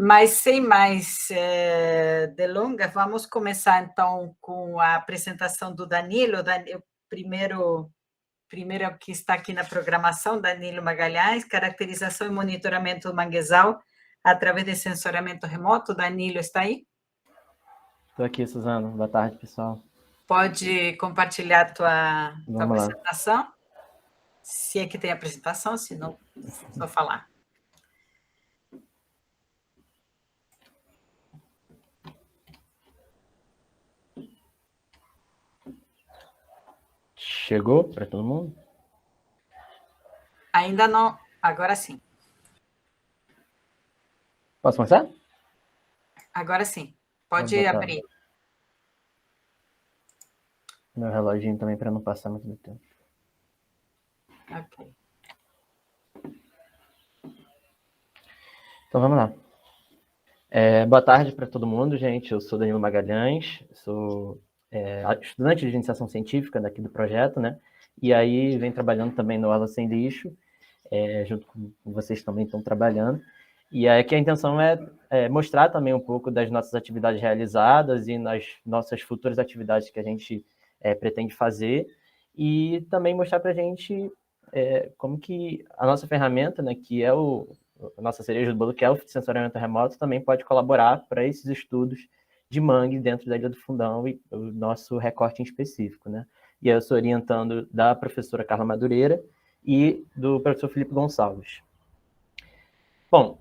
Mas sem mais delongas, vamos começar então com a apresentação do Danilo. Primeiro que está aqui na programação, Danilo Magalhães, caracterização e monitoramento do manguezal através de sensoriamento remoto. Danilo, está aí? Estou aqui, Suzana. Boa tarde, pessoal. Pode compartilhar a tua apresentação? Lá. Se é que tem apresentação, se não, só falar. Chegou para todo mundo? Ainda não, agora sim. Posso começar? Agora sim, pode abrir. Meu reloginho também, para não passar muito do tempo. Ok. Então, vamos lá. Boa tarde para todo mundo, gente. Eu sou Danilo Magalhães, sou estudante de iniciação científica daqui do projeto, né? E aí venho trabalhando também no Orla Sem Lixo, junto com vocês também estão trabalhando. E aí que a intenção é mostrar também um pouco das nossas atividades realizadas e nas nossas futuras atividades que a gente pretende fazer, e também mostrar para a gente como que a nossa ferramenta, né, que é a nossa cereja do bolo, que é o sensoriamento remoto, também pode colaborar para esses estudos de mangue dentro da Ilha do Fundão e o nosso recorte em específico, né? E aí eu sou orientando da professora Carla Madureira e do professor Felipe Gonçalves. Bom,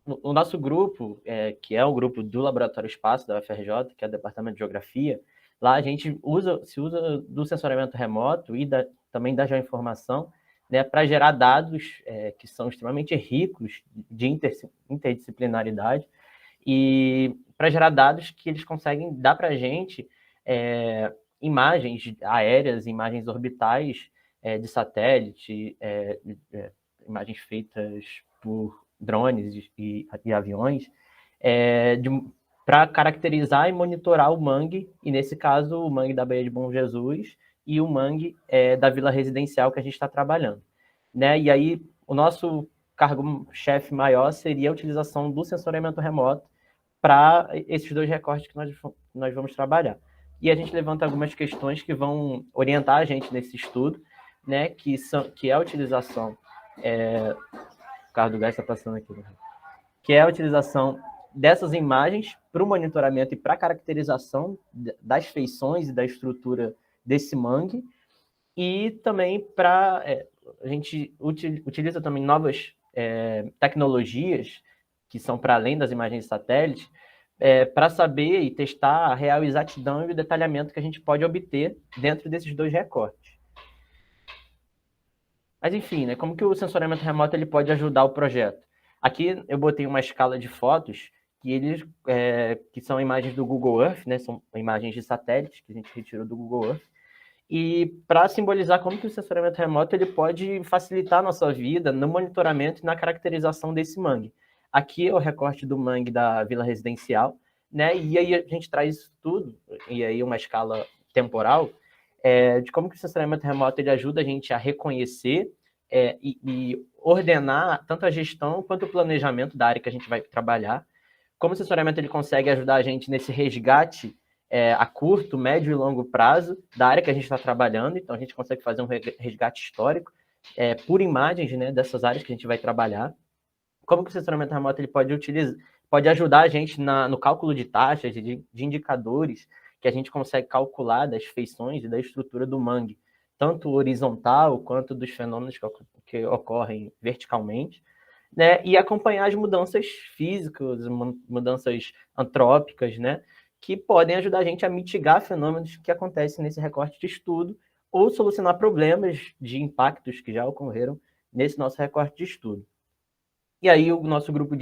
o nosso grupo, que é o grupo do Laboratório Espaço da UFRJ, que é o Departamento de Geografia, lá a gente se usa do sensoriamento remoto e também da geoinformação, né, para gerar dados que são extremamente ricos de interdisciplinaridade e para gerar dados que eles conseguem dar para a gente imagens aéreas, imagens orbitais de satélite, imagens feitas por drones e aviões, para caracterizar e monitorar o mangue, e nesse caso o mangue da Baía de Bom Jesus e o mangue da Vila Residencial que a gente está trabalhando, né? E aí o nosso cargo-chefe maior seria a utilização do sensoriamento remoto para esses dois recortes que nós vamos trabalhar. E a gente levanta algumas questões que vão orientar a gente nesse estudo, né? Que é a utilização o carro do gás está passando aqui, né? Que é a utilização dessas imagens para o monitoramento e para a caracterização das feições e da estrutura desse mangue, e também a gente utiliza também novas tecnologias que são para além das imagens de satélite, para saber e testar a real exatidão e o detalhamento que a gente pode obter dentro desses dois recortes. Mas, enfim, né, como que o sensoriamento remoto ele pode ajudar o projeto? Aqui eu botei uma escala de fotos que são imagens do Google Earth, né, são imagens de satélites que a gente retirou do Google Earth, e para simbolizar como que o sensoriamento remoto ele pode facilitar a nossa vida no monitoramento e na caracterização desse mangue. Aqui é o recorte do mangue da Vila Residencial, né, e aí a gente traz isso tudo, e aí uma escala temporal, de como que o sensoriamento remoto ele ajuda a gente a reconhecer e ordenar tanto a gestão quanto o planejamento da área que a gente vai trabalhar. Como o sensoriamento ele consegue ajudar a gente nesse resgate a curto, médio e longo prazo da área que a gente está trabalhando. Então, a gente consegue fazer um resgate histórico por imagens, né, dessas áreas que a gente vai trabalhar. Como que o sensoriamento remoto ele pode ajudar a gente no cálculo de taxas, de indicadores que a gente consegue calcular das feições e da estrutura do mangue, tanto horizontal quanto dos fenômenos que ocorrem verticalmente, né? E acompanhar as mudanças físicas, mudanças antrópicas, né? Que podem ajudar a gente a mitigar fenômenos que acontecem nesse recorte de estudo ou solucionar problemas de impactos que já ocorreram nesse nosso recorte de estudo. E aí o nosso grupo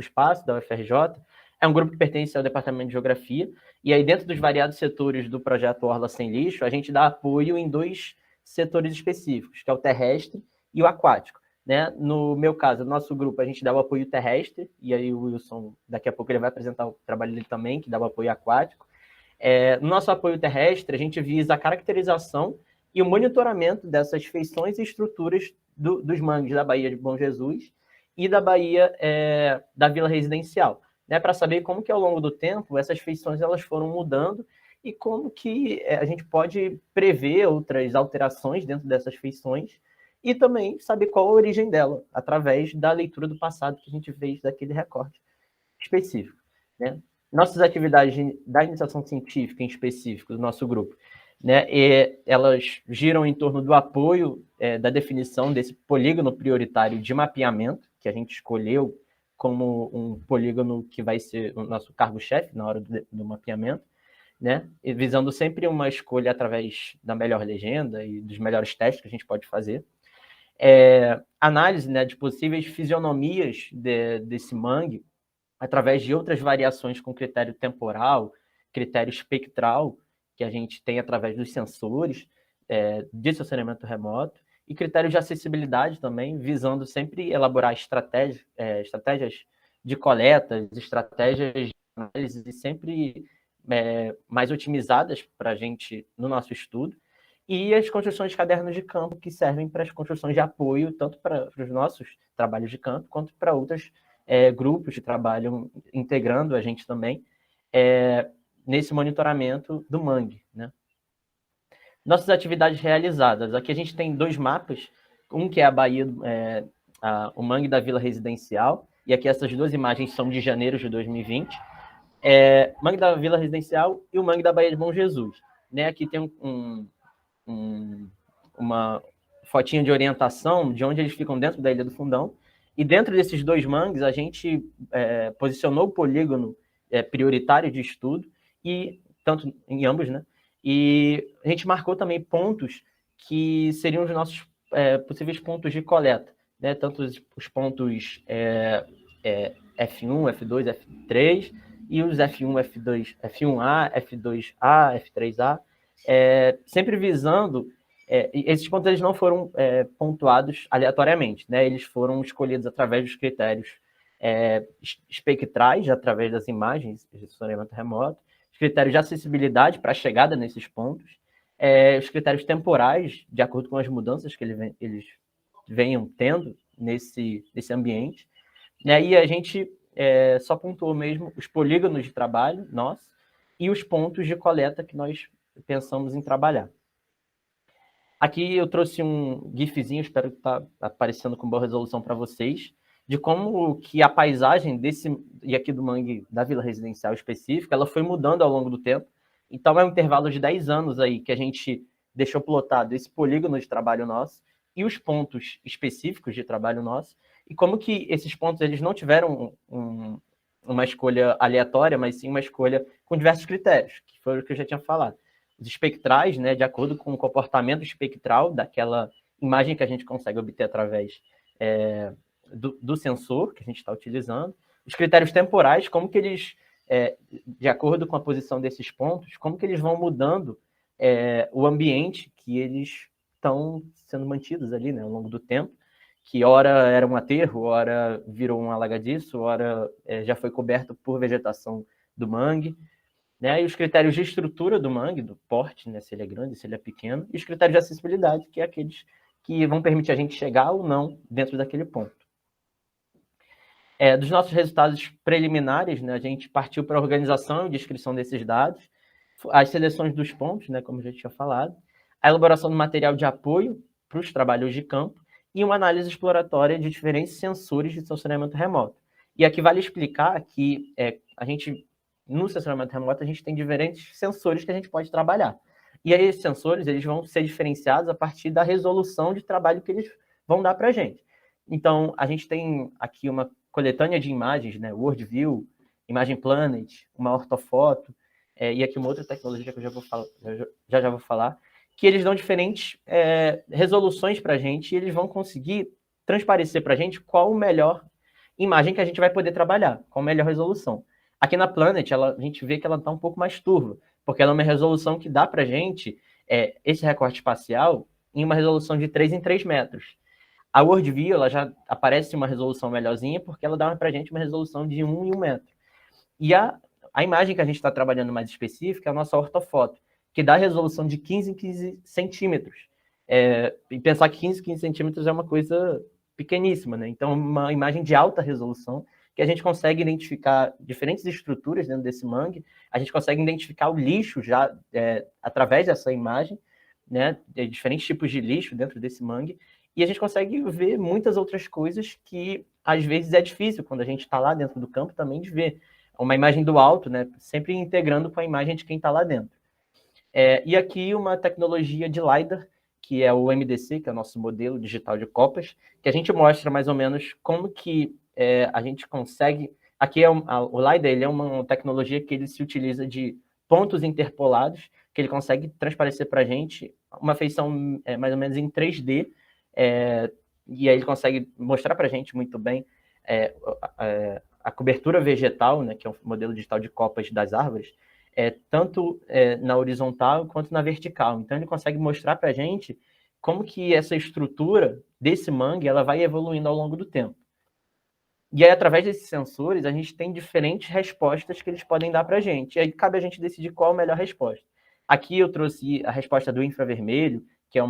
Espaço da UFRJ é um grupo que pertence ao Departamento de Geografia, e aí dentro dos variados setores do projeto Orla Sem Lixo, a gente dá apoio em dois setores específicos, que é o terrestre e o aquático, né? No meu caso, no nosso grupo, a gente dá o apoio terrestre, e aí o Wilson, daqui a pouco ele vai apresentar o trabalho dele também, que dá o apoio aquático. No nosso apoio terrestre, a gente visa a caracterização e o monitoramento dessas feições e estruturas dos mangues da Baía de Bom Jesus, e da Baía da Vila Residencial, né, para saber como que ao longo do tempo essas feições elas foram mudando e como que a gente pode prever outras alterações dentro dessas feições e também saber qual a origem dela, através da leitura do passado que a gente fez daquele recorte específico, né? Nossas atividades da iniciação científica, em específico, do nosso grupo, né, elas giram em torno do apoio da definição desse polígono prioritário de mapeamento, que a gente escolheu como um polígono que vai ser o nosso cargo-chefe na hora do mapeamento, né, visando sempre uma escolha através da melhor legenda e dos melhores testes que a gente pode fazer. Análise, né, de possíveis fisionomias desse mangue através de outras variações com critério temporal, critério espectral, que a gente tem através dos sensores de sensoriamento remoto, e critérios de acessibilidade também, visando sempre elaborar estratégias de coletas, estratégias de análise sempre mais otimizadas para a gente no nosso estudo, e as construções de cadernos de campo, que servem para as construções de apoio, tanto para os nossos trabalhos de campo, quanto para outros grupos de trabalho integrando a gente também nesse monitoramento do mangue, né? Nossas atividades realizadas. Aqui a gente tem 2 mapas, um que é a Baía, o mangue da Vila Residencial, e aqui essas 2 imagens são de janeiro de 2020, mangue da Vila Residencial e o mangue da Baía de Bom Jesus, né? Aqui tem uma fotinha de orientação de onde eles ficam dentro da Ilha do Fundão, e dentro desses 2 mangues a gente posicionou o polígono prioritário de estudo, e tanto em ambos, né? E a gente marcou também pontos que seriam os nossos possíveis pontos de coleta, né? Tanto os pontos F1, F2, F3 e os F1, F2, F1A, F2A, F3A, sempre visando esses pontos eles não foram pontuados aleatoriamente, né? Eles foram escolhidos através dos critérios espectrais, através das imagens de sensoriamento remoto, os critérios de acessibilidade para a chegada nesses pontos, os critérios temporais, de acordo com as mudanças que eles venham tendo nesse ambiente, né? E a gente só pontuou mesmo os polígonos de trabalho, e os pontos de coleta que nós pensamos em trabalhar. Aqui eu trouxe um gifzinho, espero que está aparecendo com boa resolução para vocês, de como que a paisagem e aqui do mangue da Vila Residencial específica, ela foi mudando ao longo do tempo. Então é um intervalo de 10 anos aí que a gente deixou plotado esse polígono de trabalho nosso e os pontos específicos de trabalho nosso, e como que esses pontos eles não tiveram uma escolha aleatória, mas sim uma escolha com diversos critérios, que foi o que eu já tinha falado. Os espectrais, né, de acordo com o comportamento espectral daquela imagem que a gente consegue obter através do sensor que a gente está utilizando. Os critérios temporais, como que eles, de acordo com a posição desses pontos, como que eles vão mudando o ambiente que eles estão sendo mantidos ali, né, ao longo do tempo, que ora era um aterro, ora virou um alagadiço, ora já foi coberto por vegetação do mangue, né? E os critérios de estrutura do mangue, do porte, né? Se ele é grande, se ele é pequeno, e os critérios de acessibilidade, que é aqueles que vão permitir a gente chegar ou não dentro daquele ponto. Dos nossos resultados preliminares, né, a gente partiu para a organização e descrição desses dados, as seleções dos pontos, né, como eu já tinha falado, a elaboração do material de apoio para os trabalhos de campo e uma análise exploratória de diferentes sensores de sensoriamento remoto. E aqui vale explicar que a gente, no sensoriamento remoto, a gente tem diferentes sensores que a gente pode trabalhar. E aí esses sensores eles vão ser diferenciados a partir da resolução de trabalho que eles vão dar para a gente. Então, a gente tem aqui uma coletânea de imagens, né, WorldView, Imagem Planet, uma ortofoto, e aqui uma outra tecnologia que eu já vou falar, que eles dão diferentes resoluções para a gente e eles vão conseguir transparecer para a gente qual a melhor imagem que a gente vai poder trabalhar, qual a melhor resolução. Aqui na Planet, a gente vê que ela está um pouco mais turva, porque ela é uma resolução que dá para a gente esse recorte espacial em uma resolução de 3 em 3 metros. A WorldView, ela já aparece uma resolução melhorzinha, porque ela dá para a gente uma resolução de 1 em 1 metro. E a imagem que a gente está trabalhando mais específica é a nossa ortofoto, que dá resolução de 15 em 15 centímetros. E pensar que 15 em 15 centímetros é uma coisa pequeníssima, né? Então, uma imagem de alta resolução, que a gente consegue identificar diferentes estruturas dentro desse mangue, a gente consegue identificar o lixo já através dessa imagem, né? Diferentes tipos de lixo dentro desse mangue, e a gente consegue ver muitas outras coisas que, às vezes, é difícil, quando a gente está lá dentro do campo, também de ver. Uma imagem do alto, né? Sempre integrando com a imagem de quem está lá dentro. E aqui uma tecnologia de LiDAR, que é o MDC, que é o nosso modelo digital de copas, que a gente mostra mais ou menos como que a gente consegue... Aqui o LiDAR, ele é uma tecnologia que ele se utiliza de pontos interpolados, que ele consegue transparecer para a gente uma feição mais ou menos em 3D, e aí ele consegue mostrar para a gente muito bem a cobertura vegetal, né, que é um modelo digital de copas das árvores, tanto na horizontal quanto na vertical. Então, ele consegue mostrar para a gente como que essa estrutura desse mangue ela vai evoluindo ao longo do tempo. E aí, através desses sensores, a gente tem diferentes respostas que eles podem dar para a gente. E aí, cabe a gente decidir qual a melhor resposta. Aqui eu trouxe a resposta do infravermelho, que é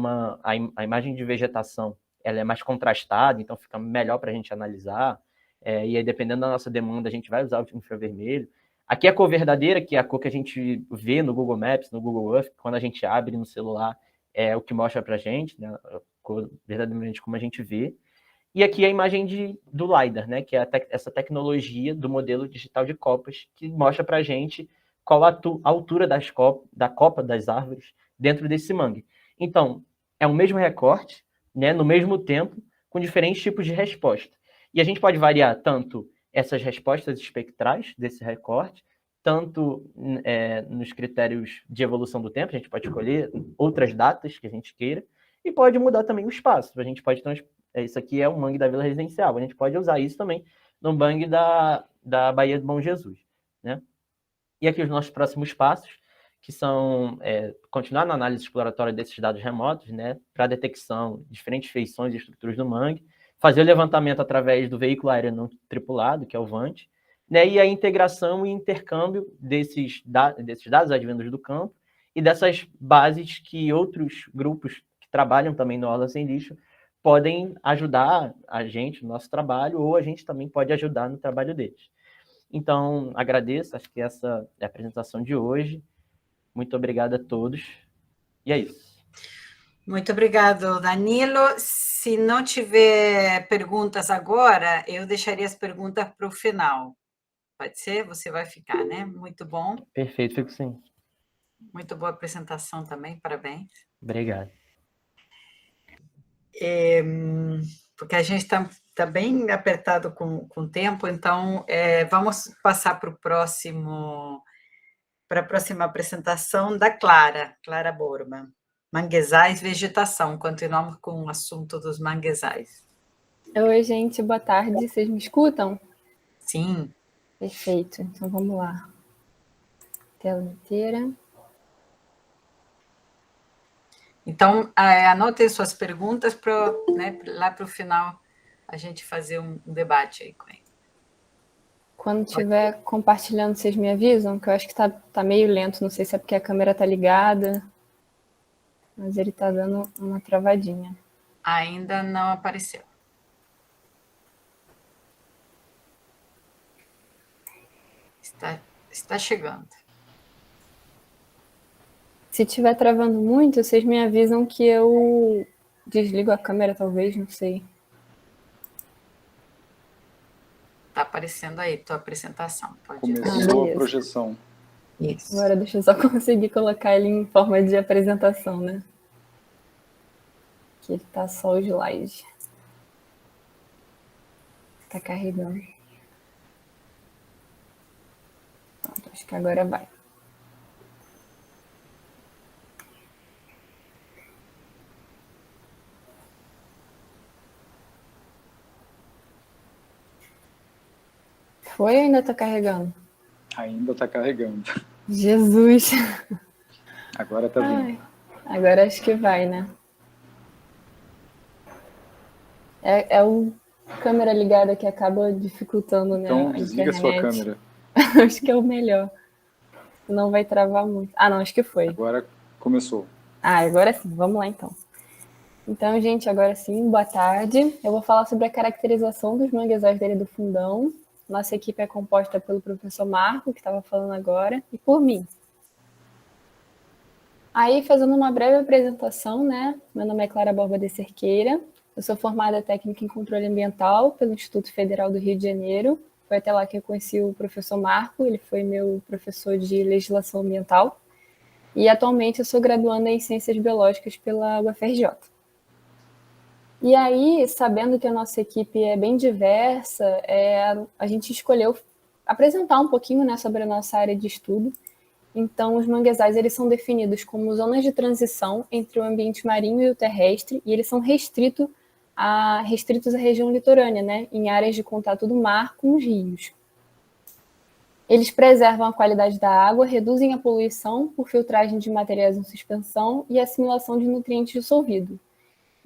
a imagem de vegetação, ela é mais contrastada, então fica melhor para a gente analisar. E aí, dependendo da nossa demanda, a gente vai usar o infravermelho. Aqui a cor verdadeira, que é a cor que a gente vê no Google Maps, no Google Earth, quando a gente abre no celular, é o que mostra para a gente, né? A cor verdadeiramente como a gente vê. E aqui a imagem do LiDAR, né? Que é essa tecnologia do modelo digital de copas, que mostra para a gente qual a altura da copa das árvores dentro desse mangue. Então, é o mesmo recorte, né? No mesmo tempo, com diferentes tipos de resposta. E a gente pode variar tanto essas respostas espectrais desse recorte, tanto nos critérios de evolução do tempo, a gente pode escolher outras datas que a gente queira, e pode mudar também o espaço. A gente pode isso aqui é o mangue da Vila Residencial, a gente pode usar isso também no mangue da Baía do Bom Jesus, né? E aqui os nossos próximos passos, que são continuar na análise exploratória desses dados remotos, né, para detecção de diferentes feições e estruturas do mangue, fazer o levantamento através do veículo aéreo não tripulado, que é o VANT, né, e a integração e intercâmbio desses dados advindos do campo e dessas bases que outros grupos que trabalham também no Aula Sem Lixo podem ajudar a gente no nosso trabalho, ou a gente também pode ajudar no trabalho deles. Então, agradeço, acho que essa é a apresentação de hoje. Muito obrigado a todos. E é isso. Muito obrigado, Danilo. Se não tiver perguntas agora, eu deixaria as perguntas para o final. Pode ser? Você vai ficar, né? Muito bom. Perfeito, fico sim. Muito boa apresentação também, parabéns. Obrigado. Porque a gente está bem apertado com o tempo, então vamos passar para a próxima apresentação da Clara Borman. Manguezais, vegetação. Continuamos com o assunto dos manguezais. Oi, gente, boa tarde. Vocês me escutam? Sim. Perfeito. Então, vamos lá. Tela inteira. Então, anotem suas perguntas para lá para o final a gente fazer um debate aí com ele. Quando estiver compartilhando, vocês me avisam, que eu acho que tá meio lento. Não sei se é porque a câmera está ligada, mas ele está dando uma travadinha. Ainda não apareceu. Está chegando. Se estiver travando muito, vocês me avisam que eu desligo a câmera, talvez, não sei. Está aparecendo aí tua apresentação. Pode Começou a projeção. Isso. Agora deixa eu só conseguir colocar ele em forma de apresentação, né? Que ele tá só o slide. Tá carregando. Pronto, acho que agora vai. Foi ou ainda tá carregando? Ainda está carregando. Jesus! Agora está vindo. Agora acho que vai, né? É o câmera ligada que acaba dificultando, né? Então, desliga a sua câmera. Acho que é o melhor. Não vai travar muito. Ah, não, acho que foi. Agora começou. Agora sim. Vamos lá, então. Então, gente, agora sim, boa tarde. Eu vou falar sobre a caracterização dos manguezais da Ilha do Fundão. Nossa equipe é composta pelo professor Marco, que estava falando agora, e por mim. Aí, fazendo uma breve apresentação, né? Meu nome é Clara Borba de Cerqueira. Eu sou formada técnica em controle ambiental pelo Instituto Federal do Rio de Janeiro. Foi até lá que eu conheci o professor Marco, ele foi meu professor de legislação ambiental. E atualmente eu sou graduanda em Ciências Biológicas pela UFRJ. E aí, sabendo que a nossa equipe é bem diversa, a gente escolheu apresentar um pouquinho, né, sobre a nossa área de estudo. Então, os manguezais eles são definidos como zonas de transição entre o ambiente marinho e o terrestre, e eles são restritos à região litorânea, né, em áreas de contato do mar com os rios. Eles preservam a qualidade da água, reduzem a poluição por filtragem de materiais em suspensão e assimilação de nutrientes dissolvidos.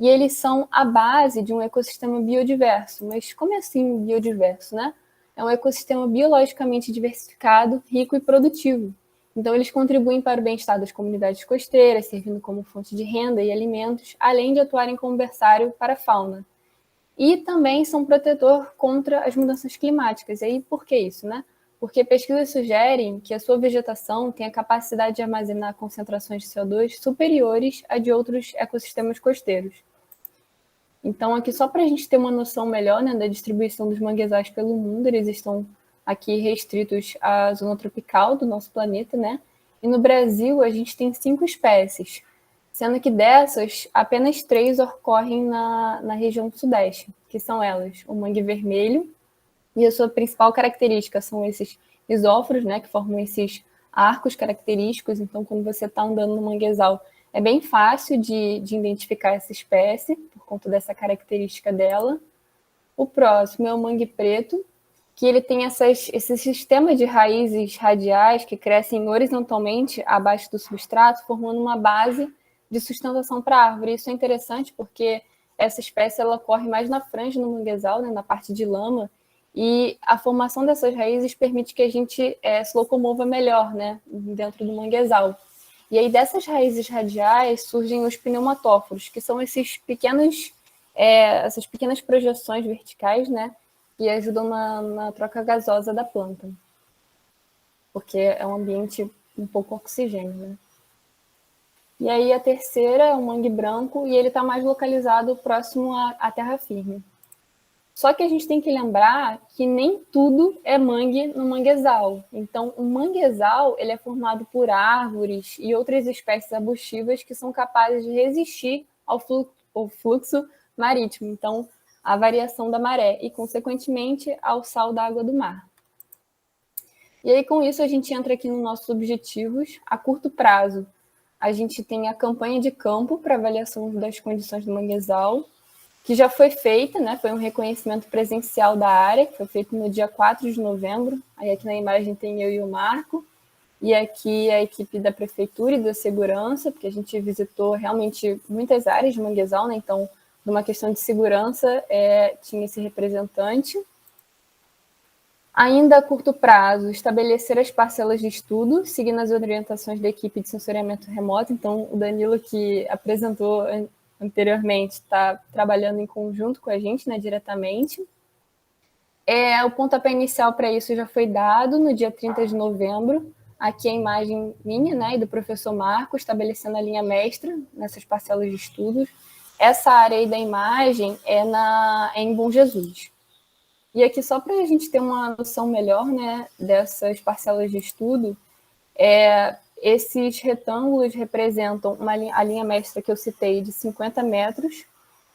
E eles são a base de um ecossistema biodiverso. Mas como é assim biodiverso, né? É um ecossistema biologicamente diversificado, rico e produtivo. Então, eles contribuem para o bem-estar das comunidades costeiras, servindo como fonte de renda e alimentos, além de atuarem como berçário para a fauna. E também são protetor contra as mudanças climáticas. E aí, por que isso, né? Porque pesquisas sugerem que a sua vegetação tem a capacidade de armazenar concentrações de CO2 superiores a de outros ecossistemas costeiros. Então, aqui só para a gente ter uma noção melhor, né, da distribuição dos manguezais pelo mundo, eles estão aqui restritos à zona tropical do nosso planeta, né? E no Brasil a gente tem 5 espécies, sendo que dessas, apenas 3 ocorrem na região do Sudeste, que são elas, o mangue vermelho, e a sua principal característica são esses isóforos, né, que formam esses arcos característicos. Então, quando você está andando no manguezal, é bem fácil de identificar essa espécie, por conta dessa característica dela. O próximo é o mangue preto, que ele tem esse sistema de raízes radiais que crescem horizontalmente abaixo do substrato, formando uma base de sustentação para a árvore. Isso é interessante porque essa espécie ela corre mais na franja no manguezal, né, na parte de lama, e a formação dessas raízes permite que a gente se locomova melhor, né, dentro do manguezal. E aí dessas raízes radiais surgem os pneumatóforos, que são essas pequenas projeções verticais, né, que ajudam na troca gasosa da planta, porque é um ambiente um pouco oxigênio, né. E aí a terceira é o mangue branco, e ele está mais localizado próximo à terra firme. Só que a gente tem que lembrar que nem tudo é mangue no manguezal. Então, o manguezal ele é formado por árvores e outras espécies arbustivas que são capazes de resistir ao fluxo marítimo. Então, à variação da maré e, consequentemente, ao sal da água do mar. E aí, com isso, a gente entra aqui nos nossos objetivos. A curto prazo, a gente tem a campanha de campo para avaliação das condições do manguezal, que já foi feita, né? Foi um reconhecimento presencial da área, que foi feito no dia 4 de novembro. Aí aqui na imagem tem eu e o Marco, e aqui a equipe da Prefeitura e da Segurança, porque a gente visitou realmente muitas áreas de manguezal, né? Então, numa questão de segurança, tinha esse representante. Ainda a curto prazo, estabelecer as parcelas de estudo, seguindo as orientações da equipe de sensoriamento remoto. Então, o Danilo, que apresentou anteriormente, está trabalhando em conjunto com a gente, né, diretamente. O pontapé inicial para isso já foi dado no dia 30 de novembro. Aqui a imagem minha, né, e do professor Marco, estabelecendo a linha mestra nessas parcelas de estudos. Essa área aí da imagem é em Bom Jesus. E aqui, só para a gente ter uma noção melhor, né, dessas parcelas de estudo, esses retângulos representam a linha mestra que eu citei de 50 metros,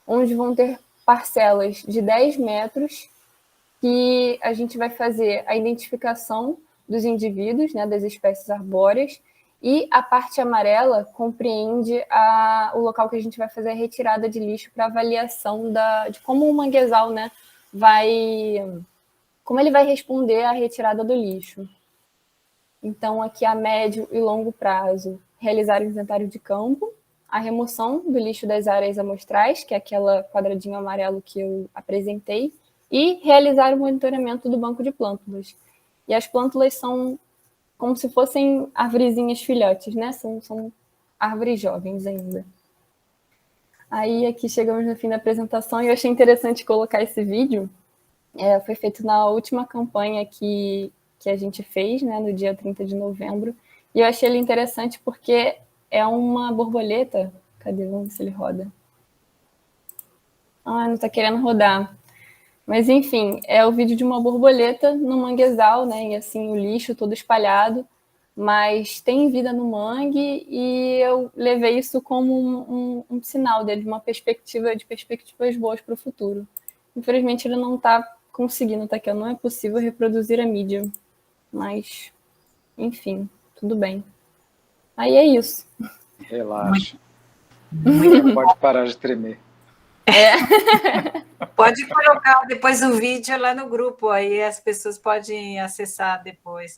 onde vão ter parcelas de 10 metros que a gente vai fazer a identificação dos indivíduos, né, das espécies arbóreas, e a parte amarela compreende o local que a gente vai fazer a retirada de lixo para avaliação de como o manguezal, né, como ele vai responder à retirada do lixo. Então, aqui a médio e longo prazo, realizar o inventário de campo, a remoção do lixo das áreas amostrais, que é aquela quadradinho amarelo que eu apresentei, e realizar o monitoramento do banco de plântulas. E as plântulas são como se fossem arvorezinhas filhotes, né? São árvores jovens ainda. Aí aqui chegamos no fim da apresentação e eu achei interessante colocar esse vídeo. Foi feito na última campanha que a gente fez, né, no dia 30 de novembro. E eu achei ele interessante porque é uma borboleta. Cadê? Vamos ver se ele roda. Ah, não está querendo rodar. Mas, enfim, é o vídeo de uma borboleta no manguezal, né? E assim, o lixo todo espalhado. Mas tem vida no mangue e eu levei isso como um sinal dele, de perspectivas boas para o futuro. Infelizmente, ele não está conseguindo, tá aqui, não é possível reproduzir a mídia. Mas, enfim, tudo bem. Aí é isso. Relaxa. Pode parar de tremer. Pode colocar depois o vídeo lá no grupo, aí as pessoas podem acessar depois.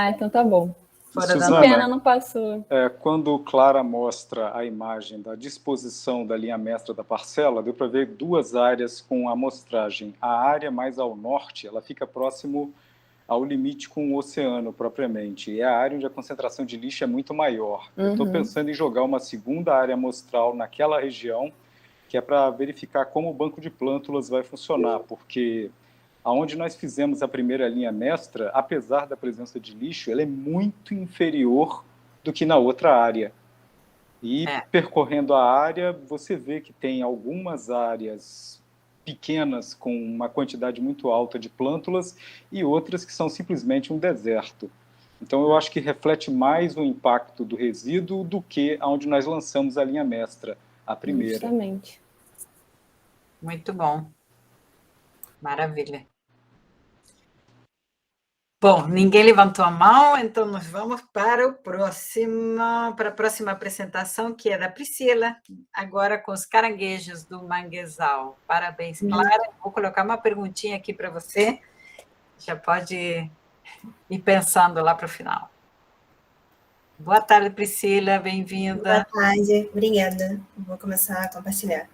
Então tá bom. Suzana, pena, não passou. Quando Clara mostra a imagem da disposição da linha mestra da parcela, deu para ver 2 áreas com amostragem. A área mais ao norte, ela fica próximo ao limite com o oceano, propriamente. É a área onde a concentração de lixo é muito maior. Eu estou pensando em jogar uma segunda área amostral naquela região, que é para verificar como o banco de plântulas vai funcionar, porque aonde nós fizemos a primeira linha mestra, apesar da presença de lixo, ela é muito inferior do que na outra área. E percorrendo a área, você vê que tem algumas áreas pequenas com uma quantidade muito alta de plântulas e outras que são simplesmente um deserto. Então, eu acho que reflete mais o impacto do resíduo do que onde nós lançamos a linha mestra, a primeira. Justamente. Muito bom. Maravilha. Bom, ninguém levantou a mão, então nós vamos para a próxima apresentação, que é da Priscila, agora com os caranguejos do manguezal. Parabéns, Clara. Vou colocar uma perguntinha aqui para você. Já pode ir pensando lá para o final. Boa tarde, Priscila, bem-vinda. Boa tarde, obrigada. Vou começar a compartilhar.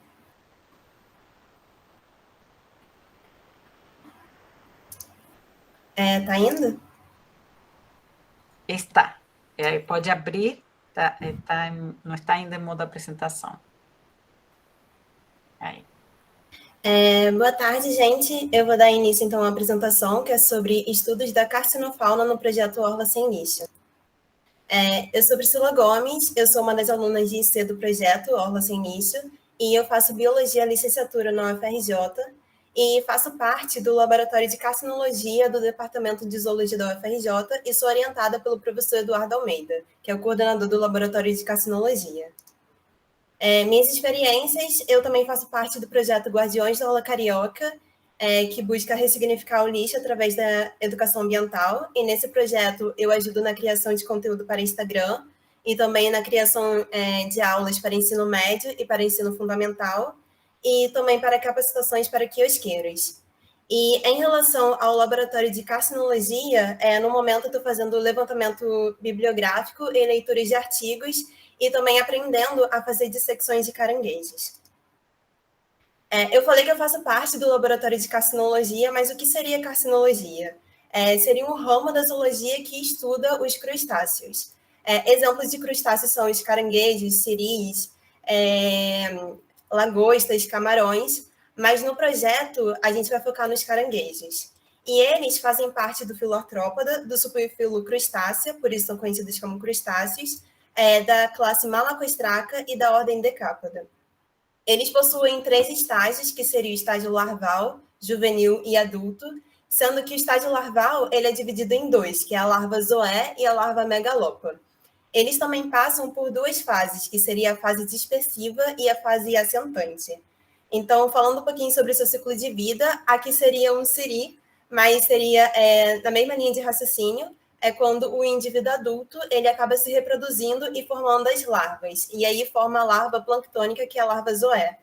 Tá indo? Está. Pode abrir, não está ainda em modo apresentação. Aí. Boa tarde, gente. Eu vou dar início, então, à apresentação, que é sobre estudos da carcinofauna no projeto Orla Sem Lixo. Eu sou Priscila Gomes, eu sou uma das alunas de IC do projeto Orla Sem Lixo, e eu faço Biologia Licenciatura na UFRJ, e faço parte do Laboratório de Carcinologia do Departamento de Zoologia da UFRJ e sou orientada pelo professor Eduardo Almeida, que é o coordenador do Laboratório de Carcinologia. Minhas experiências, eu também faço parte do projeto Guardiões da Orla Carioca, que busca ressignificar o lixo através da educação ambiental, e nesse projeto eu ajudo na criação de conteúdo para Instagram e também na criação de aulas para ensino médio e para ensino fundamental, e também para capacitações para quiosqueiros. E em relação ao laboratório de carcinologia, no momento eu estou fazendo levantamento bibliográfico e leituras de artigos e também aprendendo a fazer dissecções de caranguejos. Eu falei que eu faço parte do laboratório de carcinologia, mas o que seria carcinologia? Seria um ramo da zoologia que estuda os crustáceos. Exemplos de crustáceos são os caranguejos, siris, lagostas, camarões, mas no projeto a gente vai focar nos caranguejos. E eles fazem parte do filo Artrópoda, do subfilo Crustácea, por isso são conhecidos como crustáceos, da classe Malacostraca e da ordem Decápoda. Eles possuem 3 estágios, que seria o estágio larval, juvenil e adulto, sendo que o estágio larval ele é dividido em 2, que é a larva zoé e a larva megalopa. Eles também passam por 2 fases, que seria a fase dispersiva e a fase assentante. Então, falando um pouquinho sobre o seu ciclo de vida, aqui seria um siri, mas seria da mesma linha de raciocínio, quando o indivíduo adulto ele acaba se reproduzindo e formando as larvas, e aí forma a larva planctônica, que é a larva zoé.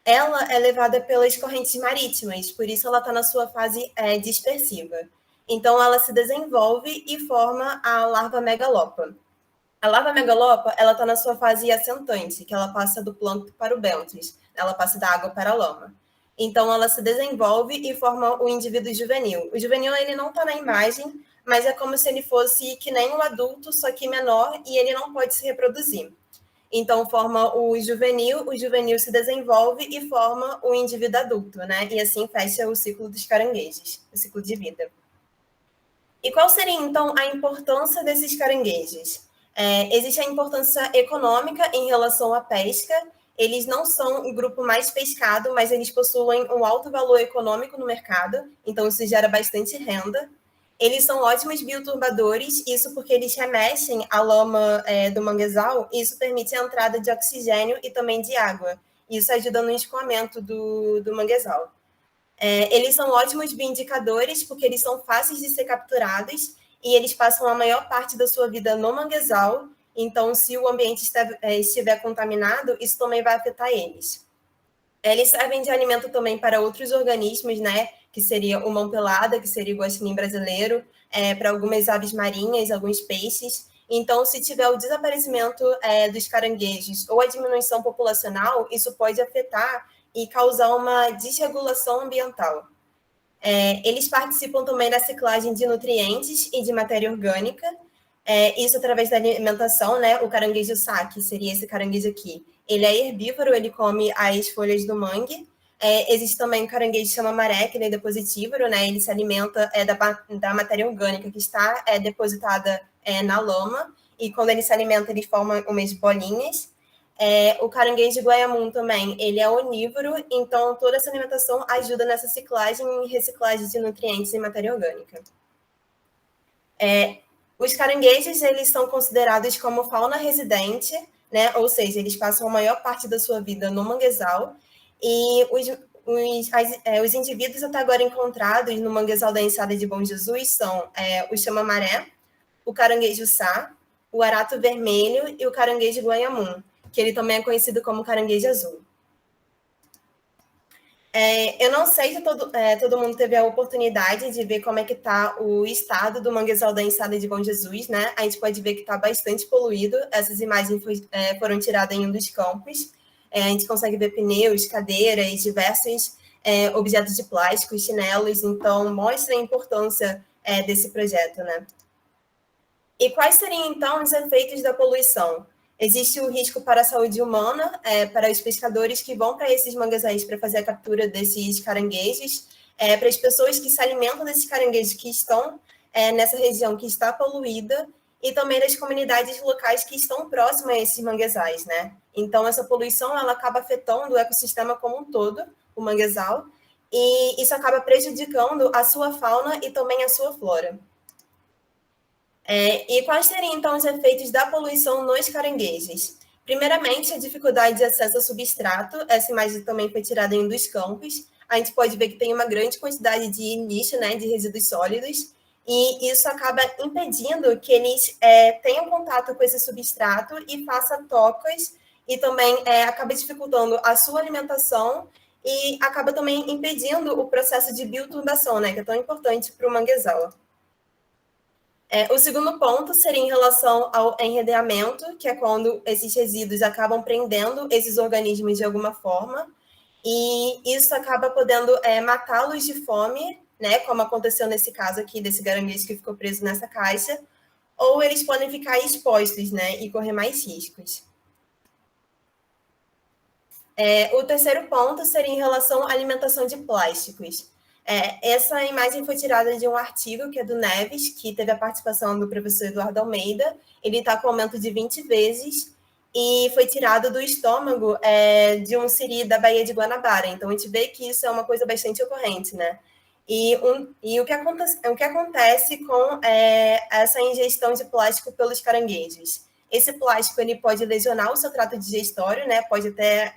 Ela é levada pelas correntes marítimas, por isso ela está na sua fase dispersiva. Então, ela se desenvolve e forma a larva megalopa. A larva megalopa, ela está na sua fase assentante, que ela passa do plâncton para o bêntus, ela passa da água para a lama. Então, ela se desenvolve e forma o indivíduo juvenil. O juvenil, ele não está na imagem, mas é como se ele fosse que nem um adulto, só que menor, e ele não pode se reproduzir. Então, forma o juvenil se desenvolve e forma o indivíduo adulto, né? E assim fecha o ciclo dos caranguejos, o ciclo de vida. E qual seria, então, a importância desses caranguejos? Existe a importância econômica em relação à pesca. Eles não são o grupo mais pescado, mas eles possuem um alto valor econômico no mercado, então isso gera bastante renda. Eles são ótimos bioturbadores, isso porque eles remexem a lama do manguezal, e isso permite a entrada de oxigênio e também de água. Isso ajuda no escoamento do manguezal. Eles são ótimos bioindicadores, porque eles são fáceis de ser capturados e eles passam a maior parte da sua vida no manguezal. Então, se o ambiente estiver contaminado, isso também vai afetar eles. Eles servem de alimento também para outros organismos, né? Que seria o mão-pelada, que seria o guaxinim brasileiro, para algumas aves marinhas, alguns peixes. Então, se tiver o desaparecimento dos caranguejos ou a diminuição populacional, isso pode afetar e causar uma desregulação ambiental. Eles participam também da ciclagem de nutrientes e de matéria orgânica, isso através da alimentação, né? O caranguejo saque seria esse caranguejo aqui. Ele é herbívoro, ele come as folhas do mangue. Existe também o caranguejo chama-maré, que ele é depositívoro, né? Ele se alimenta da matéria orgânica que está depositada na lama, e quando ele se alimenta, ele forma umas bolinhas. O caranguejo guaiamum também, ele é onívoro, então toda essa alimentação ajuda nessa ciclagem e reciclagem de nutrientes e matéria orgânica. Os caranguejos, eles são considerados como fauna residente, né? Ou seja, eles passam a maior parte da sua vida no manguezal, e os indivíduos até agora encontrados no manguezal da enseada de Bom Jesus são o chama-maré, o caranguejo-sá, o arato vermelho e o caranguejo guaiamum, que ele também é conhecido como caranguejo azul. Eu não sei se todo mundo teve a oportunidade de ver como é que está o estado do manguezal da enseada de Bom Jesus, né? A gente pode ver que está bastante poluído. Essas imagens foram tiradas em um dos campos. A gente consegue ver pneus, cadeiras, diversos objetos de plástico, chinelos. Então, mostra a importância desse projeto, né? E quais seriam, então, os efeitos da poluição? Existe o risco para a saúde humana, para os pescadores que vão para esses manguezais para fazer a captura desses caranguejos, para as pessoas que se alimentam desses caranguejos que estão nessa região que está poluída, e também das comunidades locais que estão próximas a esses manguezais, né? Então, essa poluição, ela acaba afetando o ecossistema como um todo, o manguezal, e isso acaba prejudicando a sua fauna e também a sua flora. E quais seriam, então, os efeitos da poluição nos caranguejos? Primeiramente, a dificuldade de acesso ao substrato. Essa imagem também foi tirada em um dos campos. A gente pode ver que tem uma grande quantidade de lixo, né, de resíduos sólidos, e isso acaba impedindo que eles tenham contato com esse substrato e façam tocas, e também acaba dificultando a sua alimentação e acaba também impedindo o processo de bioturbação, né, que é tão importante para o manguezal. O segundo ponto seria em relação ao enredeamento, que é quando esses resíduos acabam prendendo esses organismos de alguma forma, e isso acaba podendo matá-los de fome, né, como aconteceu nesse caso aqui, desse caranguejo que ficou preso nessa caixa, ou eles podem ficar expostos, né, e correr mais riscos. O terceiro ponto seria em relação à alimentação de plásticos. Essa imagem foi tirada de um artigo que é do Neves, que teve a participação do professor Eduardo Almeida. Ele está com aumento de 20 vezes e foi tirado do estômago de um siri da Baía de Guanabara. Então, a gente vê que isso é uma coisa bastante ocorrente, né? E o que acontece com essa ingestão de plástico pelos caranguejos? Esse plástico ele pode lesionar o seu trato digestório, né? Pode até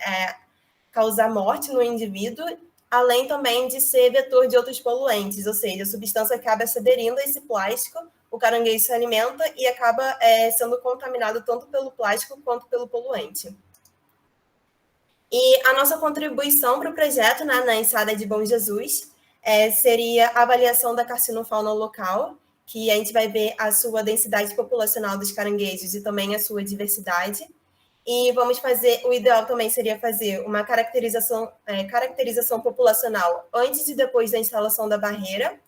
causar morte no indivíduo, além também de ser vetor de outros poluentes, ou seja, a substância acaba se aderindo a esse plástico, o caranguejo se alimenta e acaba sendo contaminado tanto pelo plástico quanto pelo poluente. E a nossa contribuição para o projeto, né, na enseada de Bom Jesus seria a avaliação da carcinofauna local, que a gente vai ver a sua densidade populacional dos caranguejos e também a sua diversidade. E vamos fazer, o ideal também seria fazer uma caracterização populacional antes e depois da instalação da barreira,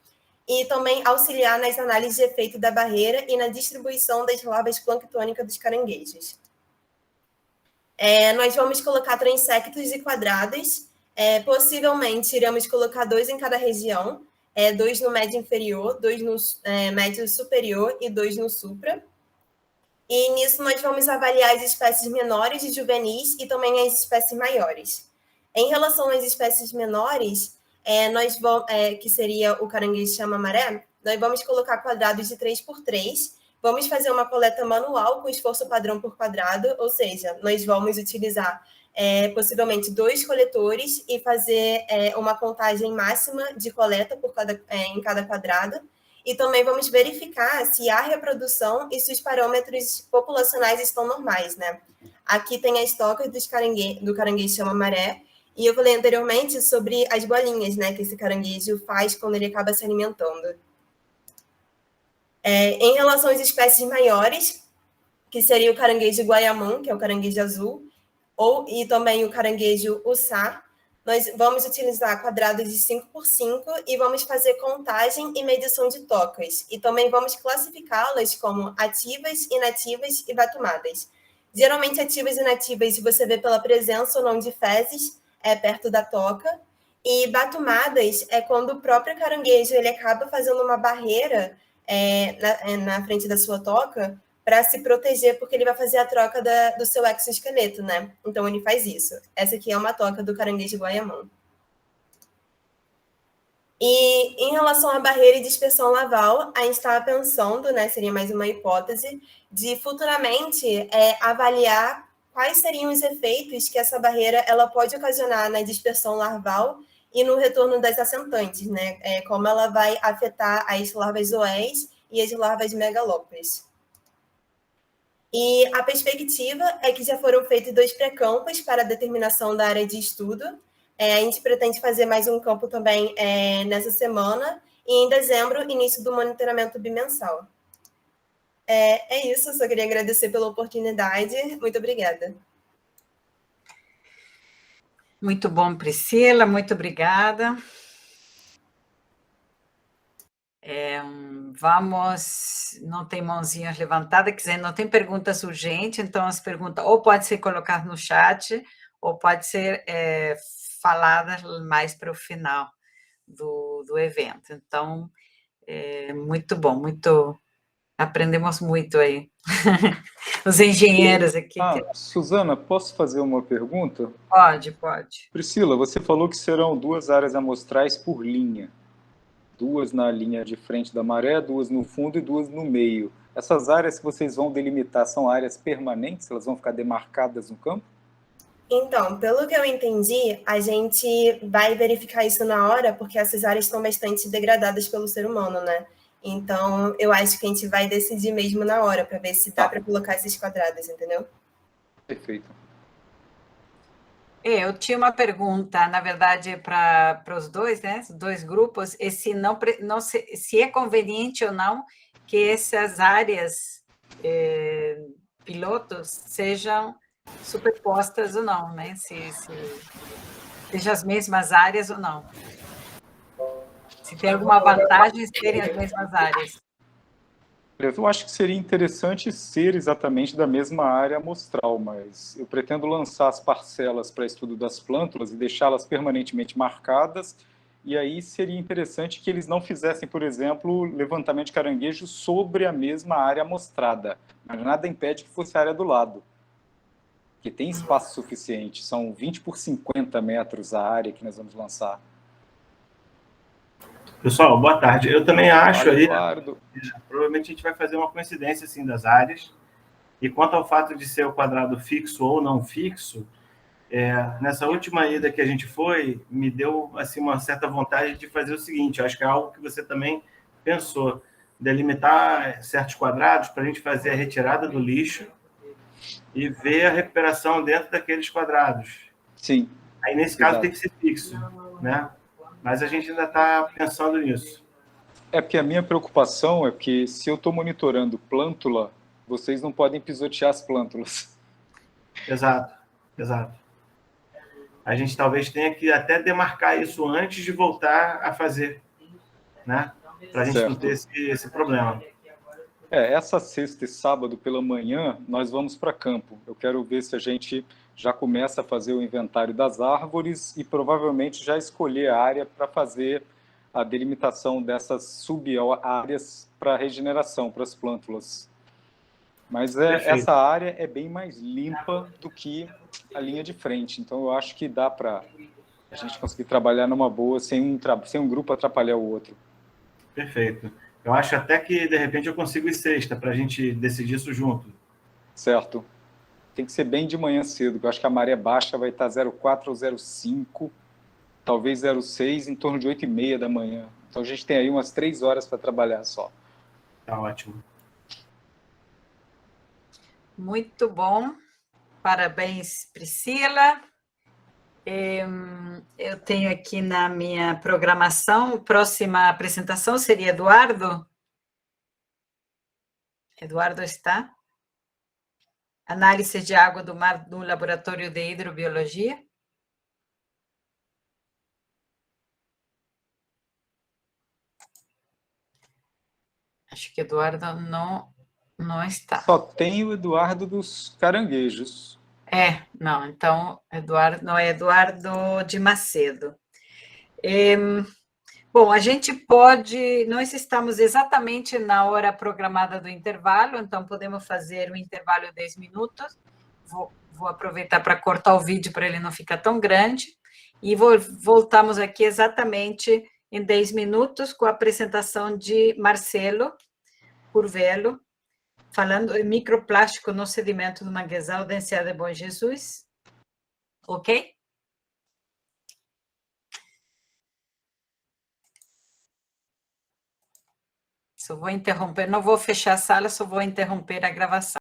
e também auxiliar nas análises de efeito da barreira e na distribuição das larvas planctônicas dos caranguejos. Nós vamos colocar transectos e quadrados. Possivelmente, iremos colocar 2 em cada região. 2 no médio inferior, 2 no médio superior e 2 no supra. E nisso nós vamos avaliar as espécies menores e juvenis e também as espécies maiores. Em relação às espécies menores, que seria o caranguejo chama-maré, nós vamos colocar quadrados de 3x3, vamos fazer uma coleta manual com esforço padrão por quadrado, ou seja, nós vamos utilizar possivelmente 2 coletores e fazer uma contagem máxima de coleta em cada quadrado. E também vamos verificar se há reprodução e se os parâmetros populacionais estão normais, né? Aqui tem as tocas do caranguejo chama-maré, e eu falei anteriormente sobre as bolinhas, né, que esse caranguejo faz quando ele acaba se alimentando. Em relação às espécies maiores, que seria o caranguejo guaiamum, que é o caranguejo azul, e também o caranguejo uçá, nós vamos utilizar quadrados de 5x5 e vamos fazer contagem e medição de tocas. E também vamos classificá-las como ativas, inativas e batumadas. Geralmente, ativas e inativas você vê pela presença ou não de fezes perto da toca. E batumadas é quando o próprio caranguejo ele acaba fazendo uma barreira na frente da sua toca para se proteger, porque ele vai fazer a troca do seu exoesqueleto, né? Então, ele faz isso. Essa aqui é uma toca do caranguejo guaiamum. E em relação à barreira e dispersão laval, a gente estava pensando, né, seria mais uma hipótese, de futuramente avaliar quais seriam os efeitos que essa barreira ela pode ocasionar na dispersão larval e no retorno das assentantes, né? Como ela vai afetar as larvas zoés e as larvas megalópolis. E a perspectiva é que já foram feitos 2 pré-campos para a determinação da área de estudo. A gente pretende fazer mais um campo também nessa semana, e em dezembro, início do monitoramento bimensal. É isso, só queria agradecer pela oportunidade. Muito obrigada. Muito bom, Priscila, muito obrigada. Vamos, não tem mãozinhas levantadas, quer dizer, não tem perguntas urgentes, então as perguntas ou pode ser colocadas no chat, ou pode ser faladas mais para o final do evento. Então, muito bom, aprendemos muito aí. Os engenheiros aqui. Suzana, posso fazer uma pergunta? Pode. Priscila, você falou que serão 2 áreas amostrais por linha. 2 na linha de frente da maré, 2 no fundo e 2 no meio. Essas áreas que vocês vão delimitar são áreas permanentes? Elas vão ficar demarcadas no campo? Então, pelo que eu entendi, a gente vai verificar isso na hora, porque essas áreas estão bastante degradadas pelo ser humano, né? Então, eu acho que a gente vai decidir mesmo na hora, para ver se dá para colocar esses quadrados, entendeu? Perfeito. Eu tinha uma pergunta, na verdade, para os dois, né? Os 2 grupos, se é conveniente ou não que essas áreas pilotos sejam superpostas ou não, né? Se sejam as mesmas áreas ou não. Se tem alguma vantagem serem as mesmas áreas. Eu acho que seria interessante ser exatamente da mesma área amostral, mas eu pretendo lançar as parcelas para estudo das plântulas e deixá-las permanentemente marcadas, e aí seria interessante que eles não fizessem, por exemplo, levantamento de caranguejo sobre a mesma área amostrada, mas nada impede que fosse a área do lado, porque tem espaço suficiente, são 20 por 50 metros a área que nós vamos lançar. Pessoal, boa tarde. Eu também acho aí, Eduardo. Provavelmente a gente vai fazer uma coincidência assim das áreas. E quanto ao fato de ser o quadrado fixo ou não fixo, nessa última ida que a gente foi, me deu assim uma certa vontade de fazer o seguinte, eu acho que é algo que você também pensou, delimitar certos quadrados para a gente fazer a retirada do lixo e ver a recuperação dentro daqueles quadrados. Sim. Aí, nesse caso, tem que ser fixo, né? Mas a gente ainda está pensando nisso. Porque a minha preocupação é que se eu estou monitorando plântula, vocês não podem pisotear as plântulas. Exato. A gente talvez tenha que até demarcar isso antes de voltar a fazer, né? Para a gente não ter esse problema. Essa sexta e sábado pela manhã, nós vamos para campo. Eu quero ver se a gente já começa a fazer o inventário das árvores e provavelmente já escolher a área para fazer a delimitação dessas sub-áreas para regeneração, para as plântulas. Mas essa área é bem mais limpa do que a linha de frente, então eu acho que dá para a gente conseguir trabalhar numa boa, sem um grupo atrapalhar o outro. Perfeito. Eu acho até que, de repente, eu consigo ir sexta, para a gente decidir isso junto. Certo. Tem que ser bem de manhã cedo, porque eu acho que a maré baixa vai estar 04 ou 05, talvez 06, em torno de 8h30 da manhã. Então a gente tem aí umas 3 horas para trabalhar só. Tá ótimo. Muito bom. Parabéns, Priscila. Eu tenho aqui na minha programação, a próxima apresentação seria Eduardo. Eduardo está? Análise de água do mar no Laboratório de Hidrobiologia. Acho que Eduardo não está. Só tem o Eduardo dos caranguejos. Não, então, Eduardo, não é Eduardo de Macedo. Bom, a gente pode, nós estamos exatamente na hora programada do intervalo, então podemos fazer o intervalo de 10 minutos. Vou aproveitar para cortar o vídeo para ele não ficar tão grande. E voltamos aqui exatamente em 10 minutos com a apresentação de Marcelo Curvelo, falando em microplástico no sedimento do manguezal da Enseada de Bom Jesus. Ok? Só vou interromper, não vou fechar a sala, só vou interromper a gravação.